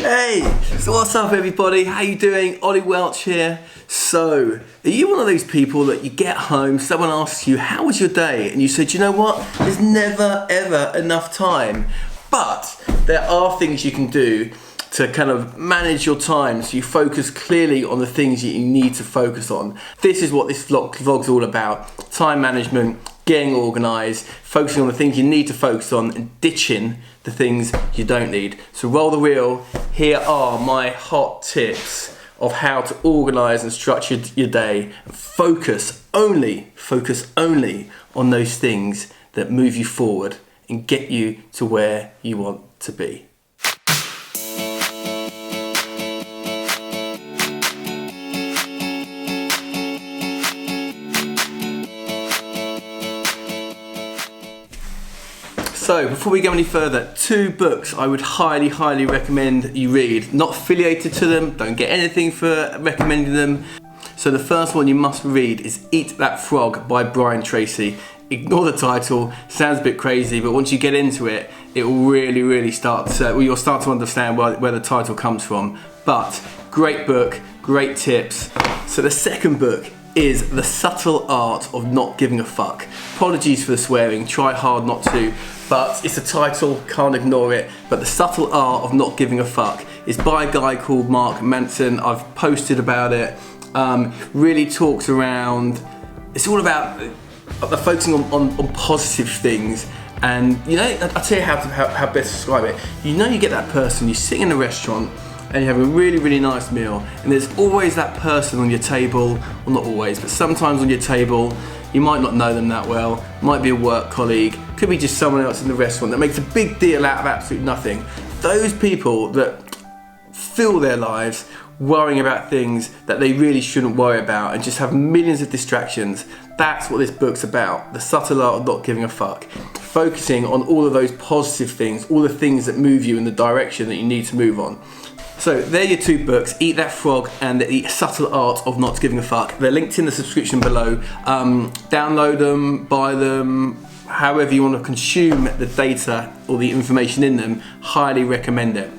Hey, so what's up everybody? How you doing? Ollie Welch here. So, are you one of those people that you get home, someone asks you, how was your day? And you said, you know what? There's never ever enough time. But there are things you can do to kind of manage your time so you focus clearly on the things that you need to focus on. This is what this vlog's all about. Time management, getting organised, focusing on the things you need to focus on and ditching the things you don't need. So roll the wheel. Here are my hot tips of how to organise and structure your day. Focus only on those things that move you forward and get you to where you want to be. So, before we go any further, 2 books I would highly recommend you read. Not affiliated to them, don't get anything for recommending them. So the first one you must read is Eat That Frog by Brian Tracy. Ignore the title, sounds a bit crazy, but once you get into it, it will really start to, you'll start to understand where the title comes from. But, great book, great tips. So the second book is The Subtle Art of Not Giving a Fuck. Apologies for the swearing, try hard not to, but it's a title, can't ignore it. But The Subtle Art of Not Giving a Fuck is by a guy called Mark Manson. I've posted about it. Really talks around, it's all about focusing on positive things. And you know, I'll tell you how best to describe it. You know, you get that person, you're sitting in a restaurant and you have a really nice meal, and there's always that person on your table, well not always, but sometimes on your table, you might not know them that well, might be a work colleague, could be just someone else in the restaurant that makes a big deal out of absolutely nothing. Those people that fill their lives worrying about things that they really shouldn't worry about and just have millions of distractions, that's what this book's about. The Subtle Art of Not Giving a Fuck. Focusing on all of those positive things, all the things that move you in the direction that you need to move on. So they're your 2 books, Eat That Frog and The Subtle Art of Not Giving a Fuck. They're linked in the subscription below. Download them, buy them, however you want to consume the data or the information in them, highly recommend it.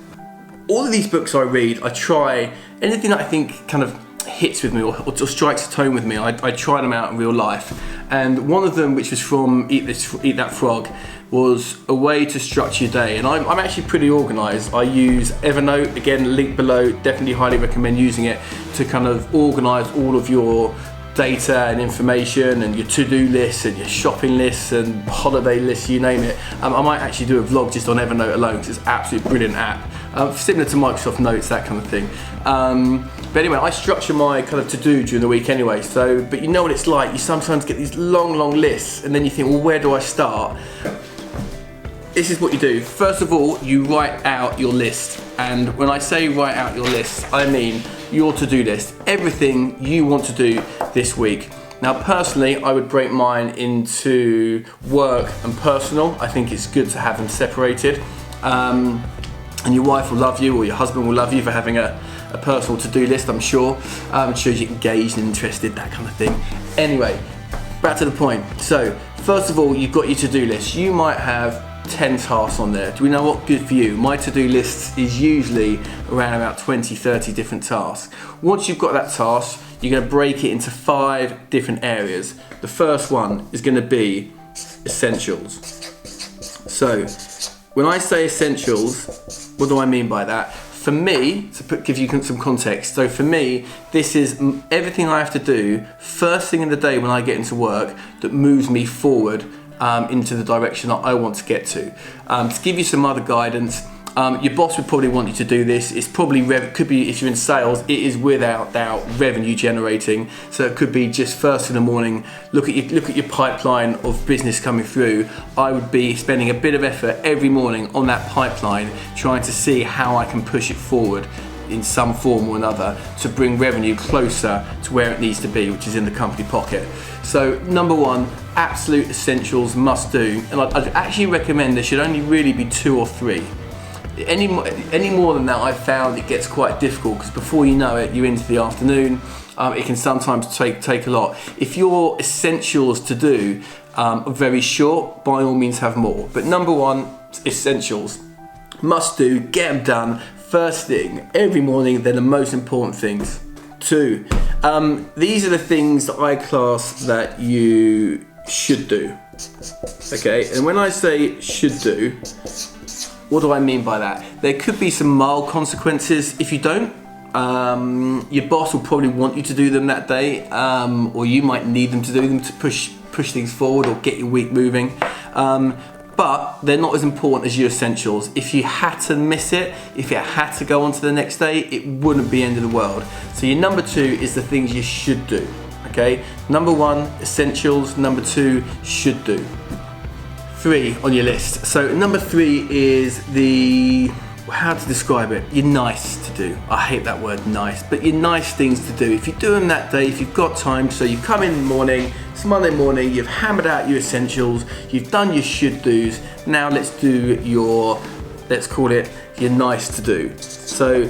All of these books I read, I try, anything that I think kind of hits with me or strikes a tone with me, I try them out in real life. And one of them, which was from Eat That Frog, was a way to structure your day. And I'm actually pretty organised. I use Evernote, again, link below, definitely highly recommend using it to kind of organise all of your data and information and your to-do lists and your shopping lists and holiday lists, you name it. I might actually do a vlog just on Evernote alone because it's an absolutely brilliant app. Similar to Microsoft Notes, that kind of thing. But anyway, I structure my kind of to-do during the week anyway, so, but you know what it's like, you sometimes get these long lists and then you think, well, where do I start? This is what you do. First of all, you write out your list. And when I say write out your list, I mean your to-do list. Everything you want to do this week. Now, personally, I would break mine into work and personal. I think it's good to have them separated. And your wife will love you, or your husband will love you for having a personal to-do list, I'm sure. It shows you're engaged and interested, that kind of thing. Anyway, back to the point. So, first of all, you've got your to-do list. You might have 10 tasks on there. Do we know what good for you? My to-do list is usually around about 20-30 different tasks. Once you've got that task, you're going to break it into 5 different areas. The first one is going to be essentials. So when I say essentials, what do I mean by that? For me, to give you some context, so for me, this is everything I have to do first thing in the day when I get into work that moves me forward into the direction that I want to get to. To give you some other guidance, your boss would probably want you to do this. It's probably, could be if you're in sales, it is without doubt revenue generating. So it could be just first in the morning, look at your pipeline of business coming through. I would be spending a bit of effort every morning on that pipeline, trying to see how I can push it forward in some form or another to bring revenue closer to where it needs to be, which is in the company pocket. So number 1, absolute essentials, must do, and I'd actually recommend there should only really be 2 or 3. Any more than that, I've found it gets quite difficult because before you know it, you're into the afternoon. It can sometimes take a lot. If your essentials to do are very short, by all means have more. But number 1, essentials. Must do, get them done first thing, every morning, they're the most important things. 2, these are the things that I class that you should do. Okay, and when I say should do, what do I mean by that? There could be some mild consequences if you don't. Your boss will probably want you to do them that day, or you might need them to do them to push things forward or get your week moving. But they're not as important as your essentials. If you had to miss it, if it had to go on to the next day, it wouldn't be the end of the world. So your number 2 is the things you should do. Okay, number 1, essentials. Number 2, should do. 3 on your list. So number 3 is how to describe it? You're nice to do. I hate that word nice, but you're nice things to do. If you do them that day, if you've got time, so you come in the morning, it's Monday morning, you've hammered out your essentials, you've done your should do's, now let's do let's call it your nice to do. So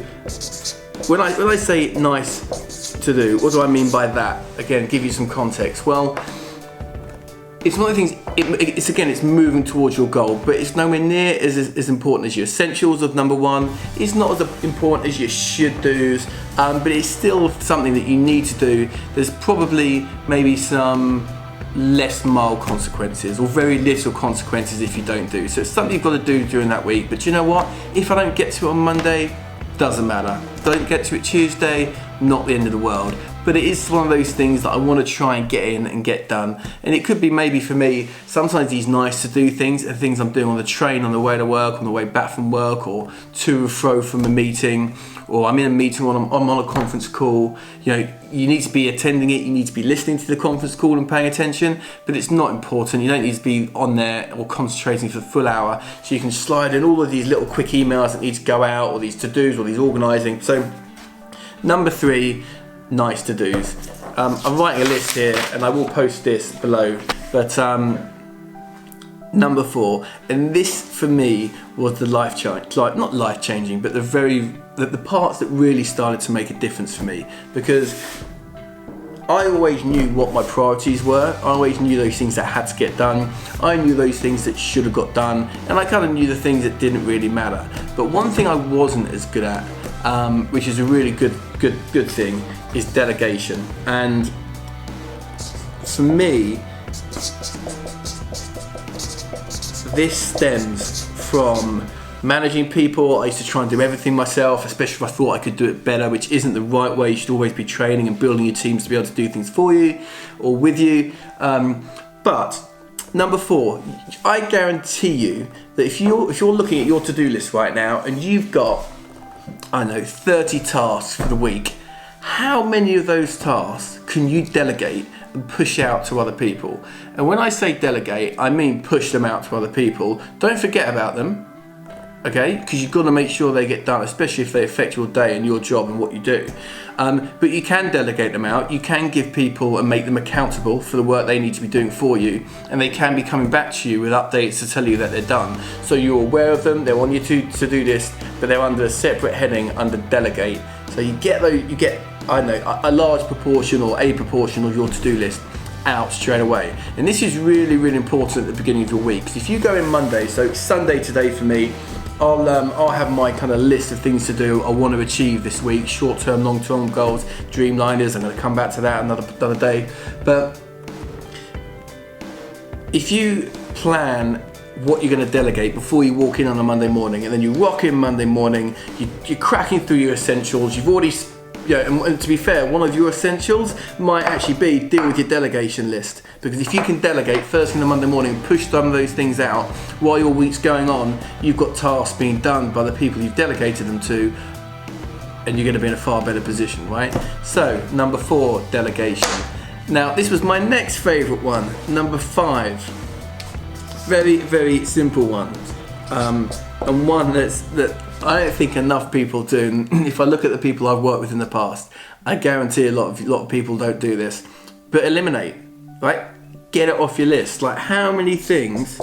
when I say nice to do, what do I mean by that? Again, give you some context. Well, it's one of the things, it's moving towards your goal, but it's nowhere near as important as your essentials of number 1. It's not as important as your should do's, but it's still something that you need to do. There's probably maybe some less mild consequences or very little consequences if you don't do. So it's something you've got to do during that week. But you know what? If I don't get to it on Monday, doesn't matter. Don't get to it Tuesday, not the end of the world. But it is one of those things that I want to try and get in and get done. And it could be maybe for me, sometimes these nice to do things are things I'm doing on the train on the way to work, on the way back from work, or to and fro from a meeting, or I'm in a meeting or I'm on a conference call. You know, you need to be attending it, you need to be listening to the conference call and paying attention, but it's not important. You don't need to be on there or concentrating for the full hour. So you can slide in all of these little quick emails that need to go out, or these to-dos, or these organising. So number 3, nice to do's. I'm writing a list here and I will post this below, but number 4, and this for me was the not life changing, but the parts that really started to make a difference for me, because I always knew what my priorities were. I always knew those things that had to get done. I knew those things that should have got done, and I kind of knew the things that didn't really matter. But one thing I wasn't as good at, which is a really good thing, is delegation. And for me, this stems from managing people. I used to try and do everything myself, especially if I thought I could do it better, which isn't the right way. You should always be training and building your teams to be able to do things for you or with you. But number 4, I guarantee you that if you're looking at your to-do list right now and you've got, 30 tasks for the week, how many of those tasks can you delegate and push out to other people? And when I say delegate, I mean push them out to other people. Don't forget about them, okay? Because you've got to make sure they get done, especially if they affect your day and your job and what you do. But you can delegate them out. You can give people and make them accountable for the work they need to be doing for you, and they can be coming back to you with updates to tell you that they're done. So you're aware of them. They're on your to-do list, but they're under a separate heading under delegate. So you get a large proportion or a proportion of your to-do list out straight away. And this is really, really important at the beginning of your week. So if you go in Monday, so it's Sunday today for me, I'll have my kind of list of things to do I want to achieve this week, short-term, long-term goals, dreamliners. I'm going to come back to that another day. But if you plan what you're going to delegate before you walk in on a Monday morning, and then you rock in Monday morning, you're cracking through your essentials, you've already, and to be fair, one of your essentials might actually be deal with your delegation list, because if you can delegate first thing on Monday morning, push some of those things out while your week's going on, you've got tasks being done by the people you've delegated them to, and you're going to be in a far better position, right? So number 4, delegation. Now this was my next favourite one, number 5. Very, very simple one, and one that I don't think enough people do. And if I look at the people I've worked with in the past, I guarantee a lot of people don't do this. But eliminate, right? Get it off your list. Like, how many things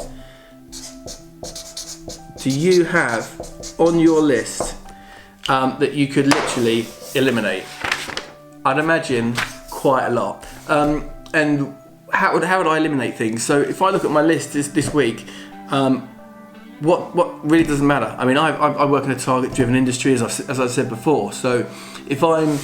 do you have on your list that you could literally eliminate? I'd imagine quite a lot. And how would I eliminate things? So if I look at my list this week, what really doesn't matter. I mean, I work in a target-driven industry, as I said before. So if I'm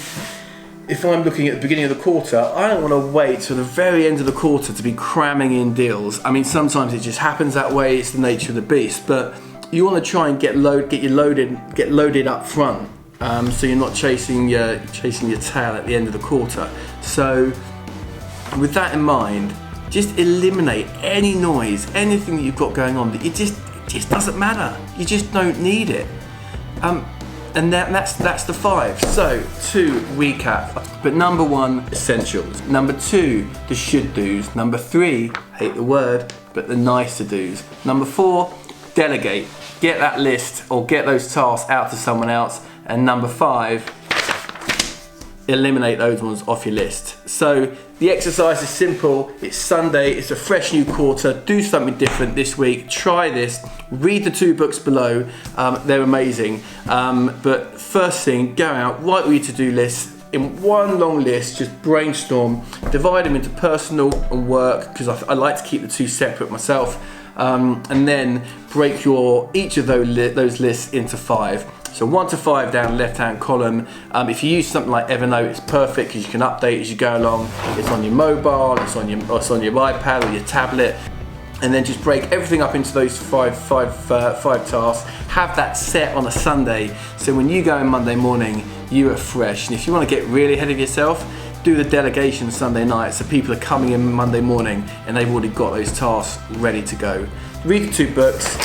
looking at the beginning of the quarter, I don't want to wait till the very end of the quarter to be cramming in deals. I mean, sometimes it just happens that way. It's the nature of the beast. But you want to try and get you loaded up front, so you're not chasing your tail at the end of the quarter. So with that in mind, just eliminate any noise, anything that you've got going on that it just doesn't matter. You just don't need it. And that's the 5. So to recap, but number 1, essentials. Number 2, the should do's. Number 3, hate the word, but the nice to do's. Number 4, delegate. Get that list or get those tasks out to someone else. And number 5, eliminate those ones off your list. So the exercise is simple. It's Sunday, it's a fresh new quarter. Do something different this week. Try this. Read the 2 books below. They're amazing. But first thing, go out, write all your to-do lists in one long list, just brainstorm, divide them into personal and work, because I like to keep the 2 separate myself. And then break each of those lists into 5. So 1 to 5 down left-hand column. If you use something like Evernote, it's perfect because you can update as you go along. It's on your mobile, it's on your iPad or your tablet. And then just break everything up into those five tasks. Have that set on a Sunday, so when you go in Monday morning, you are fresh. And if you want to get really ahead of yourself, do the delegation Sunday night, so people are coming in Monday morning and they've already got those tasks ready to go. Read the 2 books.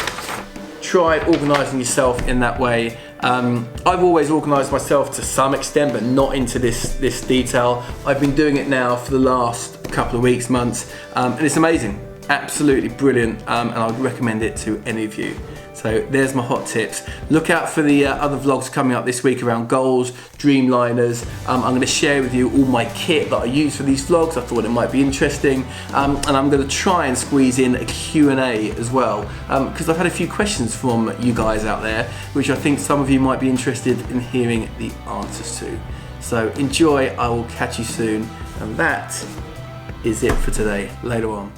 Try organising yourself in that way. I've always organised myself to some extent, but not into this detail. I've been doing it now for the last couple of weeks, months, and it's amazing. Absolutely brilliant, and I would recommend it to any of you. So there's my hot tips. Look out for the other vlogs coming up this week around goals, dreamliners. I'm going to share with you all my kit that I use for these vlogs. I thought it might be interesting, and I'm going to try and squeeze in a Q&A as well, because I've had a few questions from you guys out there, which I think some of you might be interested in hearing the answers to. So enjoy, I will catch you soon, and that is it for today. Later on.